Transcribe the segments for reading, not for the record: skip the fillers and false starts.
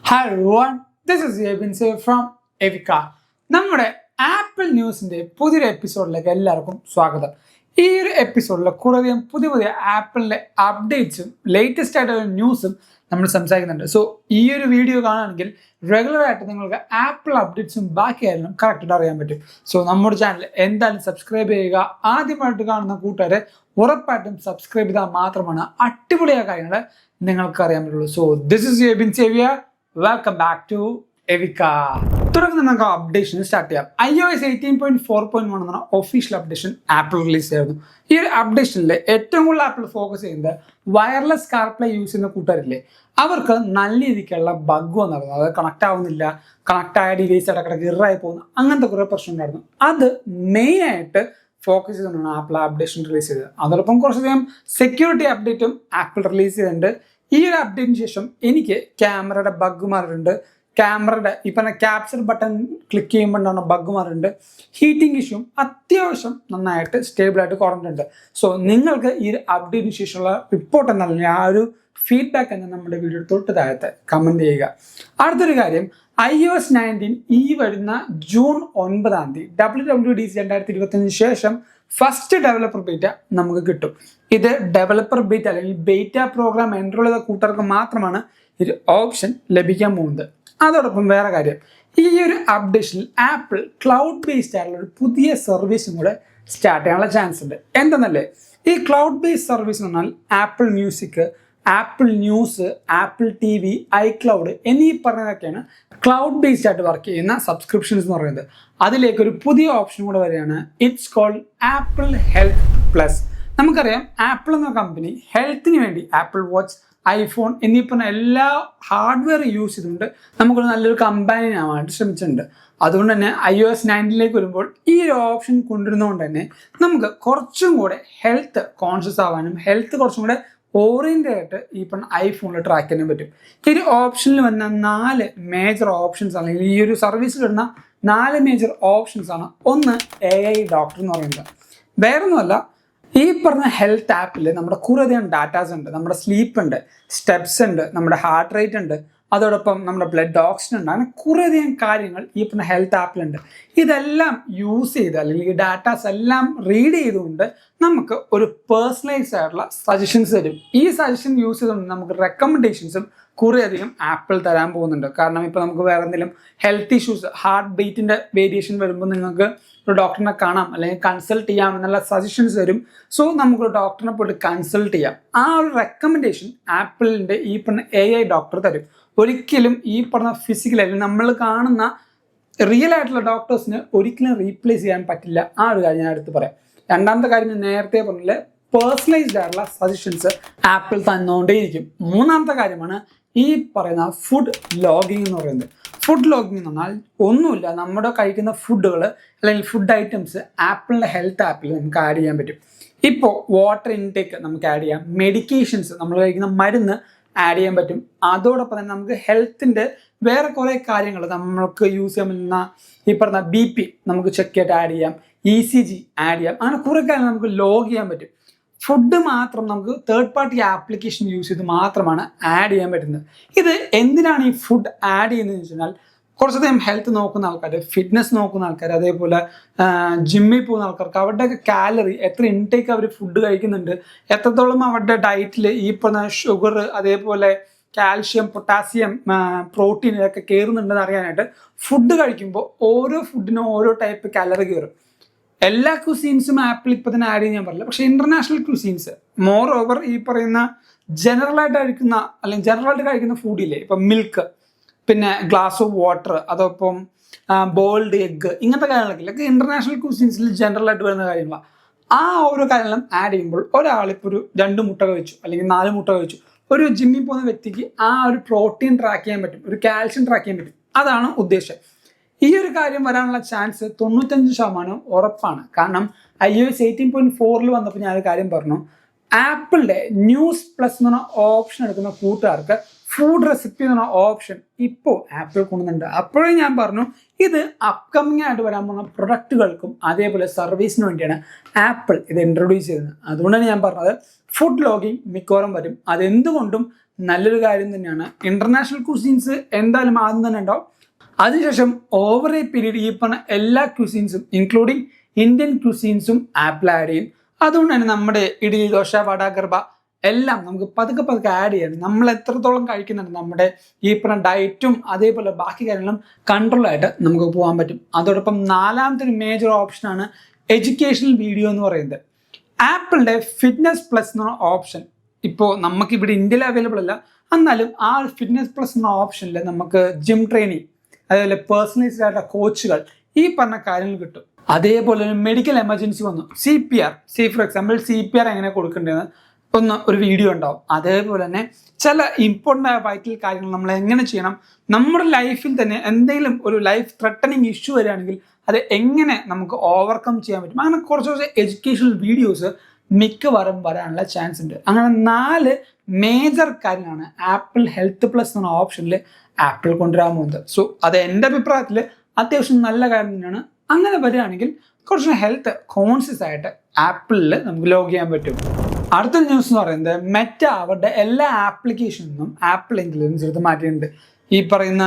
Hi everyone, this is Yabin from Evika. നമ്മുടെ apple ന്യൂസിന്റെ പുതിയൊരു എപ്പിസോഡിലേക്ക് എല്ലാവർക്കും സ്വാഗതം. ഈ ഒരു എപ്പിസോഡിൽ കുറേയധികം പുതിയ ആപ്പിളിന്റെ അപ്ഡേറ്റ്സും ലേറ്റസ്റ്റ് ആയിട്ടുള്ള ന്യൂസും നമ്മൾ സംസാരിക്കുന്നുണ്ട്. സോ ഈ ഒരു വീഡിയോ കാണുകയാണെങ്കിൽ റെഗുലർ ആയിട്ട് നിങ്ങൾക്ക് ആപ്പിൾ അപ്ഡേറ്റ്സും ബാക്കി കാര്യങ്ങളും കറക്റ്റായിട്ട് അറിയാൻ പറ്റും. സോ നമ്മുടെ ചാനൽ എന്തായാലും സബ്സ്ക്രൈബ് ചെയ്യുക. ആദ്യമായിട്ട് കാണുന്ന കൂട്ടുകാരെ ഉറപ്പായിട്ടും സബ്സ്ക്രൈബ് ചെയ്താൽ മാത്രമാണ് അടിപൊളിയായ കാര്യങ്ങൾ നിങ്ങൾക്ക് അറിയാൻ പറ്റുള്ളൂ. സോ ദിസ് ഇസ് യബിൻ സേവിയ. വെൽക്കം ബാക്ക് ടു എവിക്ക. തുടർന്ന് നമുക്ക് അപ്ഡേഷൻ സ്റ്റാർട്ട് ചെയ്യാം. iOS 18.4.1 എന്ന ഒഫീഷ്യൽ അപ്ഡേഷൻ ആപ്പിൾ റിലീസ് ചെയ്തിരുന്നു. ഈ ഒരു അപ്ഡേഷനിൽ ഏറ്റവും കൂടുതൽ ആപ്പിൾ ഫോക്കസ് ചെയ്യുന്നത് വയർലെസ് കാർപ്ലേ യൂസ് ചെയ്യുന്ന കൂട്ടുകാരില്ലേ, അവർക്ക് നല്ല രീതിക്കുള്ള ബഗ് വന്നിരുന്നു. അത് കണക്ട് ആവുന്നില്ല, കണക്ട് ആയ ഡിവൈസ് ഇടക്കിടക്ക് ഇറായി പോകുന്നു, അങ്ങനത്തെ കുറേ പ്രശ്നം ഉണ്ടായിരുന്നു. അത് മെയിൻ ആയിട്ട് ഫോക്കസ് ചെയ്തുകൊണ്ടാണ് ആപ്പിൾ അപ്ഡേഷൻ റിലീസ് ചെയ്തത്. അതോടൊപ്പം കുറച്ചധികം സെക്യൂരിറ്റി അപ്ഡേറ്റും ആപ്പിൾ റിലീസ് ചെയ്തിട്ടുണ്ട്. ഈ ഒരു അപ്ഡേറ്റിന് ശേഷം എനിക്ക് ക്യാമറയുടെ ബഗ് മാറിയിട്ടുണ്ട്, ക്യാമറയുടെ ഇപ്പം ക്യാപ്ചർ ബട്ടൺ ക്ലിക്ക് ചെയ്യുമ്പോൾ ഉണ്ടാകുന്ന ബഗ് മാറിയിട്ടുണ്ട്, ഹീറ്റിംഗ് ഇഷ്യൂ അത്യാവശ്യം നന്നായിട്ട് സ്റ്റേബിളായിട്ട് കുറഞ്ഞിട്ടുണ്ട്. സോ നിങ്ങൾക്ക് ഈ ഒരു അപ്ഡേറ്റിന് ശേഷമുള്ള റിപ്പോർട്ട് എന്നല്ല, ആ ഒരു ഫീഡ്ബാക്ക് തന്നെ നമ്മുടെ വീഡിയോ തൊട്ട് താഴത്തെ കമൻറ്റ് ചെയ്യുക. അടുത്തൊരു കാര്യം, iOS 19 ഈ വരുന്ന ജൂൺ 9 WWDC 2025 ശേഷം ഫസ്റ്റ് ഡെവലപ്പർ ബീറ്റ നമുക്ക് കിട്ടും. ഇത് ഡെവലപ്പർ ബീറ്റ അല്ലെങ്കിൽ ബീറ്റ പ്രോഗ്രാം എൻറോൾ ചെയ്ത കൂട്ടർക്ക് മാത്രമാണ് ഒരു ഓപ്ഷൻ ലഭിക്കാൻ പോകുന്നത്. അതോടൊപ്പം വേറെ കാര്യം, ഈ ഒരു അപ്ഡേഷനിൽ ആപ്പിൾ ക്ലൗഡ് ബേസ്ഡ് ആയിട്ടുള്ള ഒരു പുതിയ സർവീസും കൂടെ സ്റ്റാർട്ട് ചെയ്യാനുള്ള ചാൻസ് ഉണ്ട്. എന്തെന്നല്ലേ, ഈ ക്ലൗഡ് ബേസ്ഡ് സർവീസ് എന്ന് പറഞ്ഞാൽ Apple music, Apple news, Apple TV, iCloud എന്നീ പറഞ്ഞതൊക്കെയാണ് ക്ലൗഡ് ബേസ്ഡ് ആയിട്ട് വർക്ക് ചെയ്യുന്ന സബ്സ്ക്രിപ്ഷൻസ് എന്ന് പറയുന്നത്. അതിലേക്കൊരു പുതിയ ഓപ്ഷൻ കൂടെ വരികയാണ്. It's called Apple health plus. നമുക്കറിയാം ആപ്പിൾ എന്ന കമ്പനി ഹെൽത്തിന് വേണ്ടി ആപ്പിൾ വാച്ച്, ഐഫോൺ എന്നീ പറഞ്ഞ എല്ലാ ഹാർഡ്വെയർ യൂസ് ചെയ്തുകൊണ്ട് നമുക്കൊരു നല്ലൊരു കമ്പാനിയൻ ആവാനായിട്ട് ശ്രമിച്ചിട്ടുണ്ട്. അതുകൊണ്ട് തന്നെ iOS 19 വരുമ്പോൾ ഈ ഒരു ഓപ്ഷൻ കൊണ്ടുവരുന്നതുകൊണ്ട് തന്നെ നമുക്ക് കുറച്ചും കൂടെ ഹെൽത്ത് കോൺഷ്യസ് ആവാനും ഹെൽത്ത് കുറച്ചും കൂടെ ഓറിയന്റഡ് ആയിട്ട് ഈ പറഞ്ഞ ഐഫോണിൽ ട്രാക്ക് ചെയ്യാൻ പറ്റും. ഈ ഒരു ഓപ്ഷനിൽ വന്ന 4 മേജർ ഓപ്ഷൻസ് ആണ്, ഈ ഒരു സർവീസിൽ വരുന്ന 4 മേജർ ഓപ്ഷൻസ് ആണ്. ഒന്ന് AI ഡോക്ടർ എന്ന് പറയുന്നത്. വേറൊന്നുമല്ല, ഈ പറഞ്ഞ ഹെൽത്ത് ആപ്പിൽ നമ്മുടെ കുറേയധികം ഡാറ്റാസ് ഉണ്ട്. നമ്മുടെ സ്ലീപ്പ് ഉണ്ട്, സ്റ്റെപ്സ് ഉണ്ട്, നമ്മുടെ ഹാർട്ട് റേറ്റ് ഉണ്ട്, അതോടൊപ്പം നമ്മുടെ ബ്ലഡ് ഓക്സിജൻ ഉണ്ട്. അങ്ങനെ കുറേയധികം കാര്യങ്ങൾ ഈ പറഞ്ഞ ഹെൽത്ത് ആപ്പിലുണ്ട്. ഇതെല്ലാം യൂസ് ചെയ്ത് അല്ലെങ്കിൽ ഈ ഡാറ്റാസ് എല്ലാം റീഡ് ചെയ്തുകൊണ്ട് നമുക്ക് ഒരു പേഴ്സണലൈസ്ഡ് ആയിട്ടുള്ള സജഷൻസ് തരും. ഈ സജഷൻ യൂസ് ചെയ്തുകൊണ്ട് നമുക്ക് റെക്കമെൻഡേഷൻസും കുറേയധികം ആപ്പിൾ തരാൻ പോകുന്നുണ്ട്. കാരണം ഇപ്പോൾ നമുക്ക് വേറെ എന്തെങ്കിലും ഹെൽത്ത് ഇഷ്യൂസ്, ഹാർട്ട് ബീറ്റിൻ്റെ വേരിയേഷൻ വരുമ്പോൾ നിങ്ങൾക്ക് ഒരു ഡോക്ടറിനെ കാണാം അല്ലെങ്കിൽ കൺസൾട്ട് ചെയ്യാം എന്നുള്ള സജഷൻസ് തരും. സോ നമുക്കൊരു ഡോക്ടറിനെ പോയിട്ട് കൺസൾട്ട് ചെയ്യാം. ആ ഒരു റെക്കമെൻഡേഷൻ ആപ്പിളിൻ്റെ ഈ പറഞ്ഞ AI ഡോക്ടർ തരും. ഒരിക്കലും ഈ പറഞ്ഞ ഫിസിക്കൽ അല്ലെങ്കിൽ നമ്മൾ കാണുന്ന റിയൽ ആയിട്ടുള്ള ഡോക്ടേഴ്സിന് ഒരിക്കലും റീപ്ലേസ് ചെയ്യാൻ പറ്റില്ല. ആ ഒരു കാര്യം ഞാൻ എടുത്ത് പറയാം. രണ്ടാമത്തെ കാര്യം, ഞാൻ നേരത്തെ പറഞ്ഞില്ല, പേഴ്സണലൈസ്ഡ് ആയിട്ടുള്ള സജഷൻസ് ആപ്പിൾ തന്നുകൊണ്ടേയിരിക്കും. മൂന്നാമത്തെ കാര്യമാണ് ഈ പറയുന്ന ഫുഡ് ലോഗിങ് എന്ന് പറയുന്നത്. ഫുഡ് ലോഗിങ് എന്ന് പറഞ്ഞാൽ ഒന്നുമില്ല, നമ്മുടെ കഴിക്കുന്ന ഫുഡുകൾ അല്ലെങ്കിൽ ഫുഡ് ഐറ്റംസ് ആപ്പിളിൻ്റെ ഹെൽത്ത് ആപ്പിൽ നമുക്ക് ആഡ് ചെയ്യാൻ പറ്റും. ഇപ്പോൾ വാട്ടർ ഇൻടേക്ക് നമുക്ക് ആഡ് ചെയ്യാം, മെഡിക്കേഷൻസ് നമ്മൾ കഴിക്കുന്ന മരുന്ന് ആഡ് ചെയ്യാൻ പറ്റും. അതോടൊപ്പം തന്നെ നമുക്ക് ഹെൽത്തിൻ്റെ വേറെ കുറേ കാര്യങ്ങൾ നമുക്ക് യൂസ് ചെയ്യാൻ പറ്റുന്ന ഈ പറഞ്ഞ BP നമുക്ക് ചെക്ക് ചെയ്തിട്ട് ആഡ് ചെയ്യാം, ECG ആഡ് ചെയ്യാം. അങ്ങനെ കുറേ കാര്യങ്ങൾ നമുക്ക് ലോഗ് ചെയ്യാൻ പറ്റും. ഫുഡ് മാത്രം നമുക്ക് തേർഡ് പാർട്ടി ആപ്ലിക്കേഷൻ യൂസ് ചെയ്ത് മാത്രമാണ് ആഡ് ചെയ്യാൻ പറ്റുന്നത്. ഇത് എന്തിനാണ് ഈ ഫുഡ് ആഡ് ചെയ്യുന്നതെന്ന് വെച്ച് കഴിഞ്ഞാൽ, കുറച്ചധികം ഹെൽത്ത് നോക്കുന്ന ആൾക്കാർ, ഫിറ്റ്നസ് നോക്കുന്ന ആൾക്കാർ, അതേപോലെ ജിമ്മിൽ പോകുന്ന ആൾക്കാർക്ക് അവരുടെയൊക്കെ കാലറി, എത്ര ഇൻടേക്ക് അവർ ഫുഡ് കഴിക്കുന്നുണ്ട്, എത്രത്തോളം അവരുടെ ഡയറ്റിൽ ഈ പറഞ്ഞ ഷുഗർ, അതേപോലെ കാൽഷ്യം, പൊട്ടാസ്യം, പ്രോട്ടീൻ ഇതൊക്കെ കയറുന്നുണ്ടെന്ന് അറിയാനായിട്ട് ഫുഡ് കഴിക്കുമ്പോൾ ഓരോ ഫുഡിനും ഓരോ ടൈപ്പ് കാലറി കയറും. എല്ലാ ക്യൂസീൻസും ആപ്പിൾ ഇപ്പം തന്നെ ആഡ് ചെയ്യാൻ പറയില്ല, പക്ഷേ ഇന്റർനാഷണൽ ക്യൂസീൻസ് മോർ ഓവർ ഈ പറയുന്ന ജനറലായിട്ട് കഴിക്കുന്ന അല്ലെങ്കിൽ ജനറലായിട്ട് കഴിക്കുന്ന ഫുഡില്ലേ, ഇപ്പം മിൽക്ക്, പിന്നെ ഗ്ലാസ് ഓഫ് വാട്ടർ, അതോടൊപ്പം ബോയിൽഡ് എഗ്ഗ്, ഇങ്ങനത്തെ കാര്യങ്ങളൊക്കെ ഇല്ല, ഇന്റർനാഷണൽ ക്യൂസീൻസിൽ ജനറലായിട്ട് വരുന്ന കാര്യങ്ങളാണ്. ആ ഓരോ കാര്യങ്ങളും ആഡ് ചെയ്യുമ്പോൾ ഒരാളിപ്പോൾ ഒരു 2 മുട്ട കഴിച്ചു അല്ലെങ്കിൽ 4 മുട്ട കഴിച്ചു, ഒരു ജിമ്മിൽ പോകുന്ന വ്യക്തിക്ക് ആ ഒരു പ്രോട്ടീൻ ട്രാക്ക് ചെയ്യാൻ പറ്റും, ഒരു കാൽഷ്യം ട്രാക്ക് ചെയ്യാൻ പറ്റും. അതാണ് ഉദ്ദേശം. ഈ ഒരു കാര്യം വരാനുള്ള ചാൻസ് 95% ഉറപ്പാണ്. കാരണം iOS 18.4 വന്നപ്പോൾ ഞാനൊരു കാര്യം പറഞ്ഞു, ആപ്പിളിൻ്റെ ന്യൂസ് പ്ലസ് എന്ന് പറഞ്ഞ ഓപ്ഷൻ എടുക്കുന്ന കൂട്ടുകാർക്ക് ഫുഡ് റെസിപ്പി എന്ന് പറഞ്ഞ ഓപ്ഷൻ ഇപ്പോൾ ആപ്പിൾ കൊണ്ടുവന്നുണ്ട്. അപ്പോഴേ ഞാൻ പറഞ്ഞു ഇത് അപ്കമിങ് ആയിട്ട് വരാൻ പോകുന്ന പ്രൊഡക്റ്റുകൾക്കും അതേപോലെ സർവീസിന് വേണ്ടിയാണ് ആപ്പിൾ ഇത് ഇൻട്രൊഡ്യൂസ് ചെയ്യുന്നത്. അതുകൊണ്ടാണ് ഞാൻ പറഞ്ഞത് ഫുഡ് ലോഗിങ് മിക്കവാറും വരും. അതെന്തുകൊണ്ടും നല്ലൊരു കാര്യം തന്നെയാണ്. ഇന്റർനാഷണൽ ക്യൂസീൻസ് എന്തായാലും ആദ്യം തന്നെ ഉണ്ടാവും. അതിനുശേഷം ഓവർ എ പീരീഡ് ഈ പറഞ്ഞ എല്ലാ ക്യൂസീൻസും ഇൻക്ലൂഡിങ് ഇന്ത്യൻ ക്യൂസീൻസും ആപ്പിൾ ആഡ് ചെയ്യും. അതുകൊണ്ട് തന്നെ നമ്മുടെ ഇഡ്ഡലി, ദോശ, വട, ഗർഭ എല്ലാം നമുക്ക് പതുക്കെ ആഡ് ചെയ്യണം. നമ്മൾ എത്രത്തോളം കഴിക്കുന്നുണ്ട് നമ്മുടെ ഈ പറഞ്ഞ ഡയറ്റും അതേപോലെ ബാക്കി കാര്യങ്ങളും കൺട്രോളായിട്ട് നമുക്ക് പോകാൻ പറ്റും. അതോടൊപ്പം നാലാമത്തെ ഒരു മേജർ ഓപ്ഷനാണ് എഡ്യൂക്കേഷണൽ വീഡിയോ എന്ന് പറയുന്നത്. ആപ്പിളിന്റെ ഫിറ്റ്നസ് പ്ലസ് എന്ന ഓപ്ഷൻ ഇപ്പോൾ നമുക്കിവിടെ ഇന്ത്യയിൽ അവൈലബിൾ അല്ല, എന്നാലും ആ ഒരു ഫിറ്റ്നസ് പ്ലസ് എന്ന ഓപ്ഷനിൽ നമുക്ക് ജിം ട്രെയിനിങ്, അതേപോലെ പേഴ്സണലൈസ്ഡ് ആയിട്ടുള്ള കോച്ചുകൾ, ഈ പറഞ്ഞ കാര്യങ്ങൾ കിട്ടും. അതേപോലെ ഒരു മെഡിക്കൽ എമർജൻസി വന്നു, CPR, ഫോർ എക്സാമ്പിൾ CPR എങ്ങനെ കൊടുക്കേണ്ടതെന്ന് ഒരു വീഡിയോ ഉണ്ടാവും. അതേപോലെ തന്നെ ചില ഇമ്പോർട്ടൻ്റ് ആയ വൈറ്റൽ കാര്യങ്ങൾ നമ്മൾ എങ്ങനെ ചെയ്യണം, നമ്മുടെ ലൈഫിൽ തന്നെ എന്തെങ്കിലും ഒരു ലൈഫ് ത്രെട്ടനിങ് ഇഷ്യൂ വരികയാണെങ്കിൽ അത് എങ്ങനെ നമുക്ക് ഓവർകം ചെയ്യാൻ പറ്റും, അങ്ങനെ കുറച്ച് എഡ്യൂക്കേഷണൽ വീഡിയോസ് മിക്കവാറും വരാനുള്ള ചാൻസ് ഉണ്ട്. അങ്ങനെ 4 മേജർ കാര്യങ്ങളാണ് ആപ്പിൾ ഹെൽത്ത് പ്ലസ് എന്ന ഓപ്ഷനിൽ ആപ്പിൾ കൊണ്ടുവരാൻ പോകുന്നത്. സോ അത് എൻ്റെ അഭിപ്രായത്തിൽ അത്യാവശ്യം നല്ല കാര്യം തന്നെയാണ്. അങ്ങനെ വരികയാണെങ്കിൽ കുറച്ച് ഹെൽത്ത് കോൺഷ്യസ് ആയിട്ട് ആപ്പിളിൽ നമുക്ക് ലോഗ് ചെയ്യാൻ പറ്റും. അടുത്ത ന്യൂസ് എന്ന് പറയുന്നത് മെറ്റ അവരുടെ എല്ലാ ആപ്ലിക്കേഷനിലും ആപ്പിൾ ഇന്റലിജൻസ് എടുത്ത് മാറ്റിയിട്ടുണ്ട്. ഈ പറയുന്ന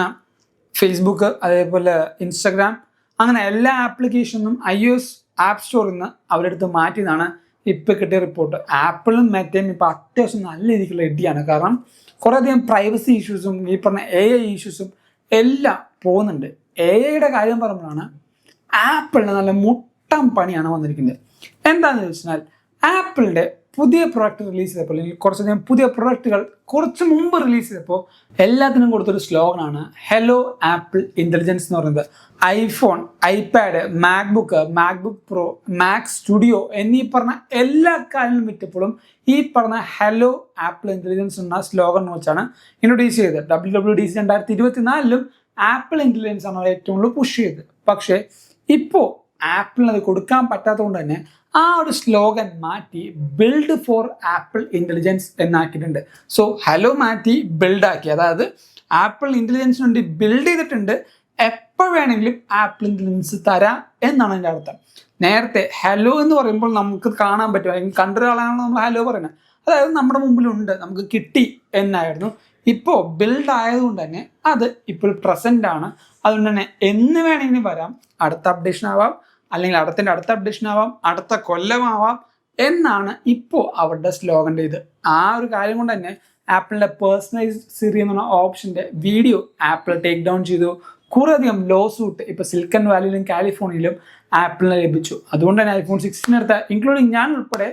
ഫേസ്ബുക്ക്, അതേപോലെ ഇൻസ്റ്റഗ്രാം, അങ്ങനെ എല്ലാ ആപ്ലിക്കേഷനും iOS ആപ്പ് സ്റ്റോറിൽ നിന്ന് അവരെടുത്ത് മാറ്റിയതാണ് ഇപ്പം കിട്ടിയ റിപ്പോർട്ട്. ആപ്പിളും മെറ്റയും ഇപ്പം അത്യാവശ്യം നല്ല രീതിക്കുള്ള ഇടിയാണ്. കാരണം കുറേയധികം പ്രൈവസി ഇഷ്യൂസും ഈ പറഞ്ഞ AI ഇഷ്യൂസും എല്ലാം പോകുന്നുണ്ട്. AIയുടെ കാര്യം പറയുമ്പോഴാണ് ആപ്പിളിന് നല്ല മുട്ടം പണിയാണ് വന്നിരിക്കുന്നത്. എന്താണെന്ന് വെച്ചാൽ ആപ്പിളിൻ്റെ പുതിയ പ്രൊഡക്റ്റ് റിലീസ് ചെയ്തപ്പോൾ, അല്ലെങ്കിൽ കുറച്ചധികം പുതിയ പ്രൊഡക്റ്റുകൾ കുറച്ച് മുമ്പ് റിലീസ് ചെയ്തപ്പോൾ എല്ലാത്തിനും കൊടുത്തൊരു സ്ലോഗനാണ് ഹലോ ആപ്പിൾ ഇൻ്റലിജൻസ് എന്ന് പറയുന്നത്. IPhone, iPad, MacBook pro, Mac studio എന്നീ പറഞ്ഞ എല്ലാ കാര്യങ്ങളും വിറ്റപ്പോഴും ഈ പറഞ്ഞ ഹലോ ആപ്പിൾ ഇൻ്റലിജൻസ് എന്ന സ്ലോഗൻ വെച്ചാണ് ഇൻട്രൊഡ്യൂസ് ചെയ്തത്. WWDC 2024 ആപ്പിൾ ഇൻ്റലിജൻസ് ആണ് ഏറ്റവും കൂടുതൽ പുഷ് ചെയ്തത്. പക്ഷേ ഇപ്പോൾ ആപ്പിളിന് അത് കൊടുക്കാൻ പറ്റാത്തതുകൊണ്ട് തന്നെ ആ ഒരു സ്ലോഗൻ മാറ്റി ബിൽഡ് ഫോർ ആപ്പിൾ ഇൻ്റലിജൻസ് എന്നാക്കിയിട്ടുണ്ട്. സോ ഹലോ മാറ്റി ബിൽഡാക്കി, അതായത് ആപ്പിൾ ഇൻ്റലിജൻസിന് വേണ്ടി ബിൽഡ് ചെയ്തിട്ടുണ്ട്, എപ്പോൾ വേണമെങ്കിലും ആപ്പിൾ ഇൻ്റലിജൻസ് തരാം എന്നാണ് എൻ്റെ അർത്ഥം. നേരത്തെ ഹലോ എന്ന് പറയുമ്പോൾ നമുക്ക് കാണാൻ പറ്റും, അല്ലെങ്കിൽ കണ്ടൊരാളാണ് നമ്മൾ ഹലോ പറയുന്നത്, അതായത് നമ്മുടെ മുമ്പിലുണ്ട്, നമുക്ക് കിട്ടി എന്നായിരുന്നു. ഇപ്പോൾ ബിൽഡ് ആയതുകൊണ്ട് തന്നെ അത് ഇപ്പോൾ പ്രസൻ്റ് ആണ്. അതുകൊണ്ട് തന്നെ എന്ന് വേണമെങ്കിലും വരാം, അടുത്ത അപ്ഡേഷൻ ആവാം, അല്ലെങ്കിൽ അടുത്ത അപ്ഡേഷൻ ആവാം, അടുത്ത കൊല്ലമാവാം എന്നാണ് ഇപ്പോൾ അവരുടെ സ്ലോഗൻ്റെ ഇത്. ആ ഒരു കാര്യം കൊണ്ട് തന്നെ ആപ്പിളിൻ്റെ പേഴ്സണലൈസ്ഡ് സിറി എന്ന ഓപ്ഷൻ്റെ വീഡിയോ ആപ്പിൾ ടേക്ക് ഡൗൺ ചെയ്തു. കുറേയധികം ലോ സൂട്ട് ഇപ്പോൾ സിലിക്കൺ വാലിയിലും കാലിഫോർണിയയിലും ആപ്പിളിന് ലഭിച്ചു. അതുകൊണ്ട് തന്നെ iPhone 16 എടുത്ത ഇൻക്ലൂഡിങ് ഞാൻ ഉൾപ്പെടെ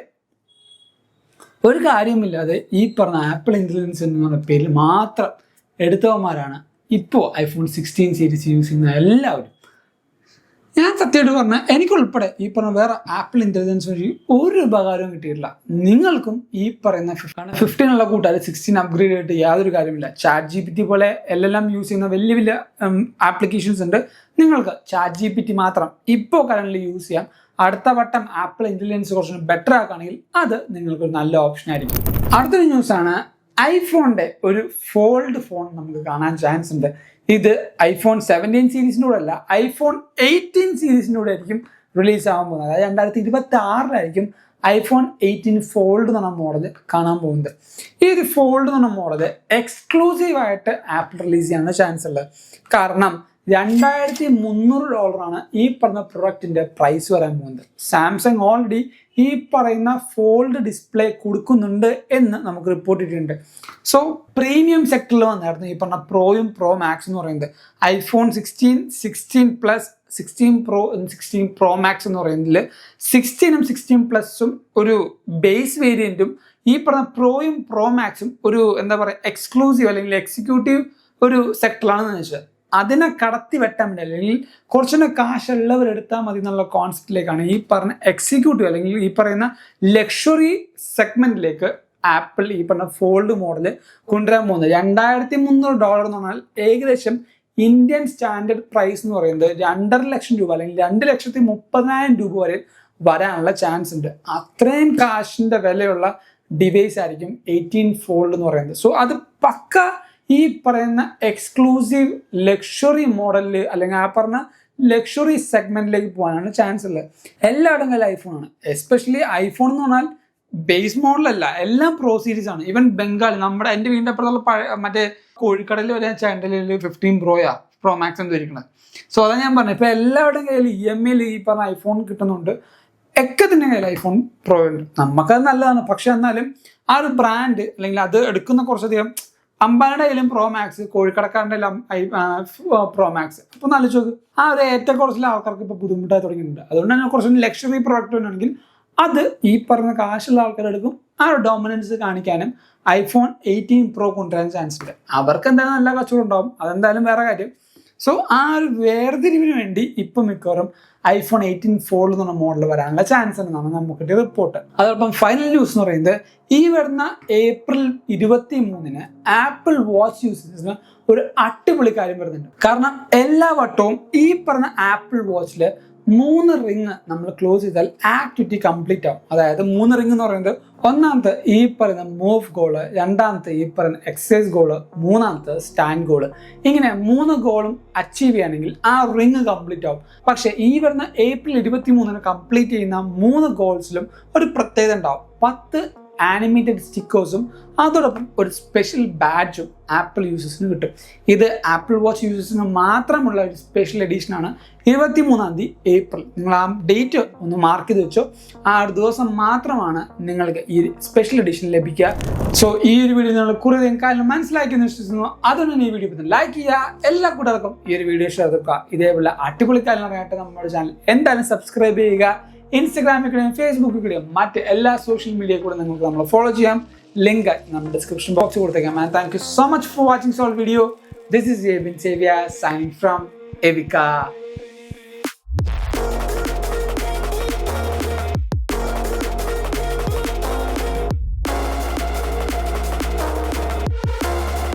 ഒരു കാര്യമില്ലാതെ ഈ പറഞ്ഞ ആപ്പിൾ ഇൻ്റലിജൻസ് എന്ന് പറഞ്ഞ പേരിൽ മാത്രം എടുത്തവന്മാരാണ് ഇപ്പോൾ iPhone 16 സീരീസ് യൂസ് ചെയ്യുന്ന എല്ലാവരും. ഞാൻ സത്യമായിട്ട് പറഞ്ഞാൽ എനിക്കുൾപ്പെടെ ഈ പറഞ്ഞ വേറെ ആപ്പിൾ ഇൻ്റലിജൻസ് വഴി ഒരു ഉപകാരവും കിട്ടിയിട്ടില്ല. നിങ്ങൾക്കും ഈ പറയുന്ന 15 കൂട്ടാതെ 16 അപ്ഗ്രേഡ് ചെയ്തിട്ട് യാതൊരു കാര്യമില്ല. ChatGPT പോലെ LLM യൂസ് ചെയ്യുന്ന വലിയ ആപ്ലിക്കേഷൻസ് ഉണ്ട്. നിങ്ങൾക്ക് ChatGPT മാത്രം ഇപ്പോൾ കറന്റ് യൂസ് ചെയ്യാം. അടുത്ത വട്ടം ആപ്പിൾ ഇൻ്റലിജൻസ് കുറച്ച് ബെറ്റർ ആക്കുകയാണെങ്കിൽ അത് നിങ്ങൾക്കൊരു നല്ല ഓപ്ഷൻ ആയിരിക്കും. അടുത്തൊരു ന്യൂസാണ് ഐഫോണിൻ്റെ ഒരു ഫോൾഡ് ഫോൺ നമുക്ക് കാണാൻ ചാൻസ് ഉണ്ട്. ഇത് iPhone 17 സീരീസിൻ്റെ കൂടെ അല്ല, iPhone 18 സീരീസിൻ്റെ കൂടെ ആയിരിക്കും റിലീസ് ആകാൻ പോകുന്നത്. അതായത് 2026 iPhone 18 ഫോൾഡ് എന്ന് പറഞ്ഞ മോഡൽ കാണാൻ പോകുന്നത്. ഈ ഒരു ഫോൾഡ് എന്ന് പറഞ്ഞ മോഡൽ എക്സ്ക്ലൂസീവായിട്ട് ആപ്പിൾ റിലീസ് ചെയ്യാനുള്ള ചാൻസ് ഉള്ളത്. കാരണം $2,300 ഈ പറഞ്ഞ പ്രൊഡക്റ്റിൻ്റെ പ്രൈസ് വരാൻ പോകുന്നത്. സാംസങ് ഓൾറെഡി ഈ പറയുന്ന ഫോൾഡ് ഡിസ്പ്ലേ കൊടുക്കുന്നുണ്ട് എന്ന് നമുക്ക് റിപ്പോർട്ട് ചെയ്തിട്ടുണ്ട്. സോ പ്രീമിയം സെക്ടറിൽ വന്നായിരുന്നു ഈ പറഞ്ഞ പ്രോയും പ്രോ മാക്സ് എന്ന് പറയുന്നത്. iPhone 16, 16 plus, 16 pro, 16 pro max എന്ന് പറയുന്നതിൽ 16ഉം 16 പ്ലസും ഒരു ബേസ് വേരിയൻറ്റും ഈ പറഞ്ഞ പ്രോയും പ്രോ മാക്സും ഒരു എന്താ പറയുക എക്സ്ക്ലൂസീവ് അല്ലെങ്കിൽ എക്സിക്യൂട്ടീവ് ഒരു സെക്ടറിലാണെന്ന് വെച്ചാൽ അതിനെ കടത്തി വെട്ടാൻ വേണ്ടി, അല്ലെങ്കിൽ കുറച്ചുകൂടെ കാശുള്ളവർ എടുത്താൽ മതി എന്നുള്ള കോൺസെപ്റ്റിലേക്കാണ് ഈ പറഞ്ഞ എക്സിക്യൂട്ടീവ് അല്ലെങ്കിൽ ഈ പറയുന്ന ലക്ഷറി സെഗ്മെന്റിലേക്ക് ആപ്പിൾ ഈ പറഞ്ഞ ഫോൾഡ് മോഡൽ കൊണ്ടുവരാൻ പോകുന്നത്. $2,300 എന്ന് പറഞ്ഞാൽ ഏകദേശം ഇന്ത്യൻ സ്റ്റാൻഡേർഡ് പ്രൈസ് എന്ന് പറയുന്നത് 2.5 ലക്ഷം രൂപ അല്ലെങ്കിൽ 2,30,000 രൂപ വരെ വരാനുള്ള ചാൻസ് ഉണ്ട്. അത്രയും കാശിന്റെ വിലയുള്ള ഡിവൈസ് ആയിരിക്കും 18 ഫോൾഡ് എന്ന് പറയുന്നത്. സോ അത് പക്ക ഈ പറയുന്ന എക്സ്ക്ലൂസീവ് ലക്ഷറി മോഡലിൽ അല്ലെങ്കിൽ ആ പറഞ്ഞ ലക്ഷറി സെഗ്മെന്റിലേക്ക് പോകാനാണ് ചാൻസ് ഉള്ളത്. എല്ലായിടം കയ്യിൽ ഐഫോണാണ്. എസ്പെഷ്യലി ഐഫോൺ എന്ന് പറഞ്ഞാൽ ബേസ് മോഡലല്ല, എല്ലാം പ്രോ സീരീസ് ആണ്. ഈവൻ ബംഗാളി എൻ്റെ വീടിൻ്റെ അപ്പുറത്തുള്ള മറ്റേ കോഴിക്കടലിൽ വരെ ചാനലിൽ 15 പ്രോ മാക്സ് എന്ന് ഇരിക്കുന്നത്. സോ അതാ ഞാൻ പറഞ്ഞത്, ഇപ്പൊ എല്ലാവരുടെയും കയ്യിൽ EMI ഈ പറഞ്ഞ ഐഫോൺ കിട്ടുന്നുണ്ട്, തന്നെ കയ്യിൽ ഐഫോൺ പ്രോ ഉണ്ട്. നമുക്കത് നല്ലതാണ്. പക്ഷെ എന്നാലും ആ ഒരു ബ്രാൻഡ് അല്ലെങ്കിൽ അത് എടുക്കുന്ന കുറച്ചധികം അമ്പാനയുടെ കയ്യിലും പ്രോ മാക്സ്, കോഴിക്കടക്കാരൻ്റെ എല്ലാം പ്രോ മാക്സ്. അപ്പൊ നല്ല ചോക്ക് ആ ഒരു ഏറ്റവും കുറച്ചിലെ ആൾക്കാർക്ക് ഇപ്പൊ ബുദ്ധിമുട്ടായി തുടങ്ങിയിട്ടുണ്ട്. അതുകൊണ്ട് തന്നെ കുറച്ച് ലക്ഷറി പ്രോഡക്റ്റ് വേണമെങ്കിൽ അത് ഈ പറഞ്ഞ കാശുള്ള ആൾക്കാരെടുക്കും. ആ ഒരു ഡോമിനൻസ് കാണിക്കാനും iPhone 18 Pro കൊണ്ടുവരാൻ ചാൻസ് ഉണ്ട്. അവർക്ക് എന്തായാലും നല്ല കച്ചവടം ഉണ്ടാവും, അതെന്തായാലും വേറെ കാര്യം. സോ ആ ഒരു വേർതിരിവിന് വേണ്ടി ഇപ്പൊ മിക്കവാറും iPhone 18 Fold എന്ന് പറഞ്ഞ മോഡൽ വരാനുള്ള ചാൻസ് ഉണ്ടെന്നാണ് നമുക്ക് റിപ്പോർട്ട്. അതോടൊപ്പം ഫൈനൽ ന്യൂസ് എന്ന് പറയുന്നത്, ഈ വരുന്ന April 23 ആപ്പിൾ വാച്ച് യൂസേഴ്സിന് ഒരു അടിപൊളി കാര്യം വരുന്നുണ്ട്. കാരണം എല്ലാ വട്ടവും ഈ പറഞ്ഞ ആപ്പിൾ വാച്ചില് 3 റിങ് നമ്മൾ ക്ലോസ് ചെയ്താൽ ആക്ടിവിറ്റി കംപ്ലീറ്റ് ആവും. അതായത് 3 റിങ് എന്ന് പറയുന്നത്, ഒന്നാമത്തെ ഈ പറയുന്ന മൂവ് ഗോള്, രണ്ടാമത്തെ ഈ പറയുന്ന എക്സസൈസ് ഗോള്, മൂന്നാമത്തെ സ്റ്റാൻഡ് ഗോള്. ഇങ്ങനെ 3 ഗോളും അച്ചീവ് ചെയ്യുകയാണെങ്കിൽ ആ റിങ് കംപ്ലീറ്റ് ആവും. പക്ഷെ ഈ വരുന്ന April 23 കംപ്ലീറ്റ് ചെയ്യുന്ന 3 ഗോൾസിലും ഒരു പ്രത്യേകത ഉണ്ടാവും. 10 ആനിമേറ്റഡ് സ്റ്റിക്കേഴ്സും അതോടൊപ്പം ഒരു സ്പെഷ്യൽ ബാഡ്ജും ആപ്പിൾ യൂസേഴ്സിന് കിട്ടും. ഇത് ആപ്പിൾ വാച്ച് യൂസേഴ്സിന് മാത്രമുള്ള ഒരു സ്പെഷ്യൽ എഡീഷനാണ്. 23 April നിങ്ങൾ ആ ഡേറ്റ് ഒന്ന് മാർക്ക് ചെയ്ത് വെച്ചോ. ആ ഒരു ദിവസം മാത്രമാണ് നിങ്ങൾക്ക് ഈ സ്പെഷ്യൽ എഡീഷൻ ലഭിക്കുക. സോ ഈ ഒരു വീഡിയോ നിങ്ങൾ കുറേ കാലം മനസ്സിലാക്കിയെന്ന് വിശ്വസിക്കുന്നു. അതുകൊണ്ട് ഈ വീഡിയോ ലൈക്ക് ചെയ്യുക, എല്ലാ കൂട്ടുകാർക്കും ഈ ഒരു വീഡിയോ ഷെയർ ചെയ്തുക. ഇതേപോലെ അടിപൊളി കാലം അറിയാനായിട്ട് നമ്മുടെ ചാനൽ എന്തായാലും സബ്സ്ക്രൈബ് ചെയ്യുക. ഇൻസ്റ്റഗ്രാമിൽ കൂടെയും ഫേസ്ബുക്കിൽ കൂടെയും മറ്റ് എല്ലാ സോഷ്യൽ മീഡിയയിൽ കൂടെ നിങ്ങൾക്ക് നമ്മൾ ഫോളോ ചെയ്യാം. ലിങ്ക് നമ്മുടെ ഡിസ്ക്രിപ്ഷൻ ബോക്സിൽ കൊടുത്തേക്കാം. And thank you so much for watching soul video. This is Yebin Xavier signing from Evika.